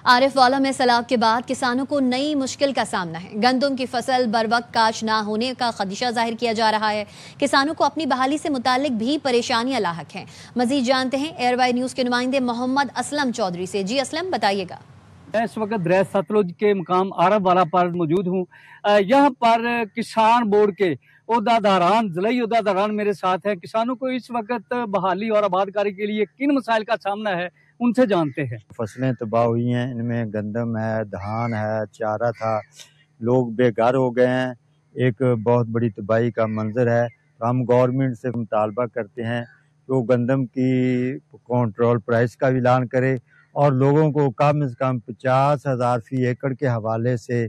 आरिफ वाला में सैलाब के बाद किसानों को नई मुश्किल का सामना है। गंदम की फसल बरवक्त काश ना होने का खदशा जाहिर किया जा रहा है। किसानों को अपनी बहाली से मुतालिक भी परेशानियां लाहक हैं। मजीद जानते हैं एयरवाई न्यूज के नुमाइंदे मोहम्मद असलम चौधरी से। जी असलम, बताइएगा। इस वक्त दरिया सतलुज के मुकाम आरब वाला पर मौजूद हूँ। यहाँ पर किसान बोर्ड के ओहदादारान, ज़िलाई ओहदादारान मेरे साथ हैं। किसानों को इस वक्त बहाली और आबादकारी के लिए किन मसाइल का सामना है, उनसे जानते हैं। फसलें तबाह हुई हैं, इनमें गंदम है, धान है, चारा था, लोग बेघर हो गए हैं। एक बहुत बड़ी तबाही का मंजर है। तो हम गवर्नमेंट से मुतालबा करते हैं कि वो गंदम की कंट्रोल प्राइस का ऐलान करे और लोगों को कम से कम 50,000 फी एकड़ के हवाले से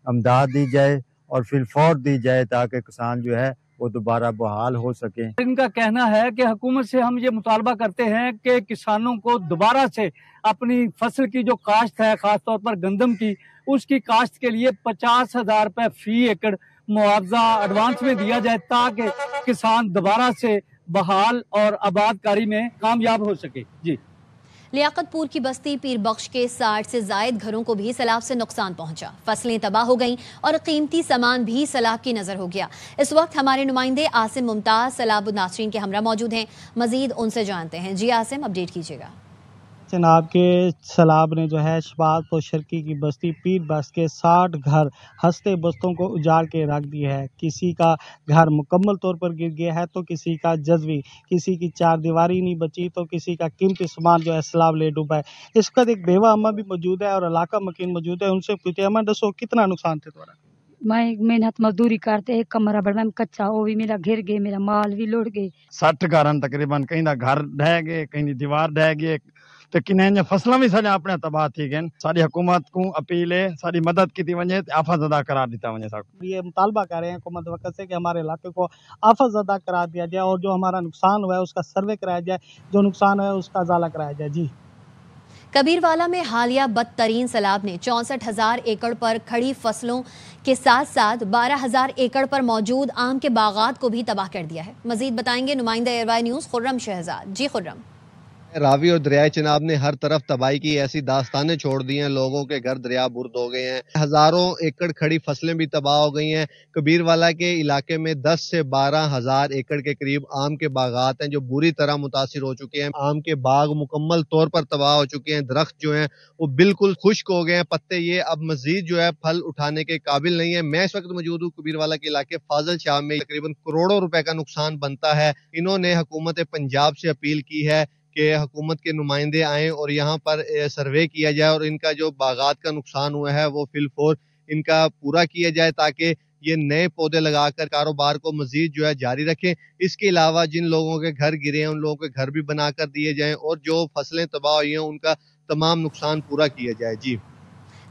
अमदाद दी जाए और फिलफौर दी जाए ताकि किसान जो है वो दोबारा बहाल हो सके। इनका कहना है कि हुकूमत से हम ये मुतालबा करते हैं कि किसानों को दोबारा से अपनी फसल की जो काश्त है, खासतौर पर गंदम की, उसकी काश्त के लिए 50,000 रुपये फी एकड़ मुआवजा एडवांस में दिया जाए ताकि किसान दोबारा से बहाल और आबादकारी में कामयाब हो सके। जी। लियाकतपुर की बस्ती पीर बख्श के 60 से जायद घरों को भी सैलाब से नुकसान पहुंचा। फसलें तबाह हो गईं और कीमती सामान भी सैलाब की नजर हो गया। इस वक्त हमारे नुमाइंदे आसिम मुमताज सैलाब नासरीन के हमरा मौजूद हैं। मजीद उनसे जानते हैं। जी आसिम, अपडेट कीजिएगा। जनाब के सैलाब ने जो है शबाजपुर शर्की की बस्ती पीर बख्श के 60 घर हंसते बस्तों को उजाड़ के रख दिया है। किसी का घर मुकम्मल तौर पर गिर गया है तो किसी का जज्वी, किसी की चार दीवारी नहीं बची तो किसी का कीमती सामान जो है सैलाब ले डूबा है। इस वक्त एक बेवा अम्मा भी मौजूद है और इलाका मकीन मौजूद है। उनसे पूछते हैं, अम्मा दसो कितना नुकसान थे तुम्हारा? मैं मेहनत मजदूरी करते एक कमरा बड़ा में कच्चा, वो भी मेरा घिर गए, मेरा माल भी लुट गए। 60 घर तकरीबन, कहीं दा घर ढह गए, कहीं दीवार ढह गई, तो किन्हें फसलों भी सजा अपने तबाह थी गए। सारी हुकूमत को अपील है, सारी मदद की वजह आफत ज़दा करार दिता वजह। ये मुतालबा कर रहे हैं हुकूमत वक्त से कि हमारे इलाके को आफत ज़दा करार दिया जाए और जो हमारा नुकसान हुआ है उसका सर्वे कराया जाए, जो नुकसान है उसका अजाला कराया जाए। जी। कबीरवाला में हालिया बदतरीन सैलाब ने 64,000 एकड़ पर खड़ी फसलों के साथ साथ 12,000 एकड़ पर मौजूद आम के बागात को भी तबाह कर दिया है। मजीद बताएंगे नुमाइंदा एयरवाई न्यूज खुर्रम शहजाद। जी खुर्रम। रावी और दरियाए चिनाब ने हर तरफ तबाही की ऐसी दास्तानें छोड़ दी हैं। लोगों के घर दरिया बुर्द हो गए हैं। हजारों एकड़ खड़ी फसलें भी तबाह हो गई हैं। कबीरवाला के इलाके में 10 से 12,000 एकड़ के करीब आम के बागात हैं जो बुरी तरह मुतासिर हो चुके हैं। आम के बाग मुकम्मल तौर पर तबाह हो चुके हैं। दरख्त जो हैं वो बिल्कुल खुश्क हो गए हैं, पत्ते ये अब मजीद जो है फल उठाने के काबिल नहीं है। मैं इस वक्त मौजूद हूँ कबीरवाला के इलाके फाजिल शाह में। तकरीबन करोड़ों रुपए का नुकसान बनता है। इन्होंने हुकूमत पंजाब से अपील की है कि हुकूमत के नुमाइंदे आएँ और यहाँ पर सर्वे किया जाए और इनका जो बागात का नुकसान हुआ है वो फिलफौर इनका पूरा किया जाए ताकि ये नए पौधे लगाकर कारोबार को मजीद जो है जारी रखें। इसके अलावा जिन लोगों के घर गिरे हैं उन लोगों के घर भी बनाकर दिए जाएं और जो फसलें तबाह हुई हैं उनका तमाम नुकसान पूरा किया जाए। जी।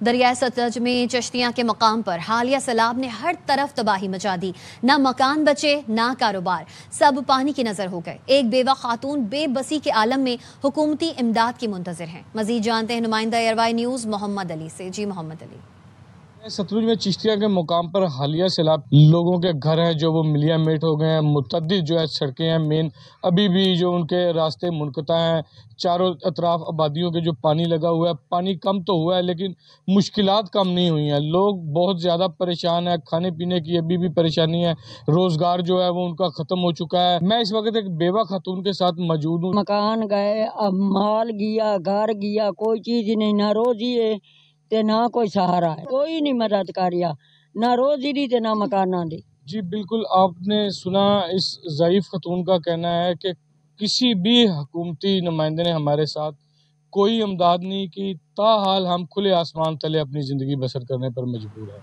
दरियाए सतलज में चश्तियां के मकाम पर हालिया सैलाब ने हर तरफ तबाही मचा दी। ना मकान बचे ना कारोबार, सब पानी की नजर हो गए। एक बेवा खातून बेबसी के आलम में हुकूमती इमदाद की मुंतजिर हैं। मजीद जानते हैं नुमाइंदा एयरवाई न्यूज मोहम्मद अली से। जी मोहम्मद अली। सतलुज में चिश्तिया के मुकाम पर हालिया सैलाब लोगों के घर हैं जो वो मिलिया मेट हो गए हैं। मुतअद्दिद जो है सड़कें हैं मेन, अभी भी जो उनके रास्ते मुनक़ता हैं। चारों अतराफ आबादियों के जो पानी लगा हुआ है, पानी कम तो हुआ है लेकिन मुश्किलात कम नहीं हुई हैं। लोग बहुत ज़्यादा परेशान है, खाने पीने की अभी भी परेशानी है, रोज़गार जो है वो उनका ख़त्म हो चुका है। मैं इस वक्त एक बेवा खातून के साथ मौजूद हूँ। मकान गए, अब माल गया, घर गया, कोई चीज नहीं, ना रोजी है ते ना कोई सहारा है, कोई नहीं मदद करिया, ना रोजी दी ते ना मकाना दी। जी बिल्कुल, आपने सुना इस ज़ईफ खतून का कहना है कि किसी भी हुकूमती नुमाइंदे ने हमारे साथ कोई इमदाद नहीं की, ताहाल हम खुले आसमान तले अपनी ज़िंदगी बसर करने पर मजबूर हैं।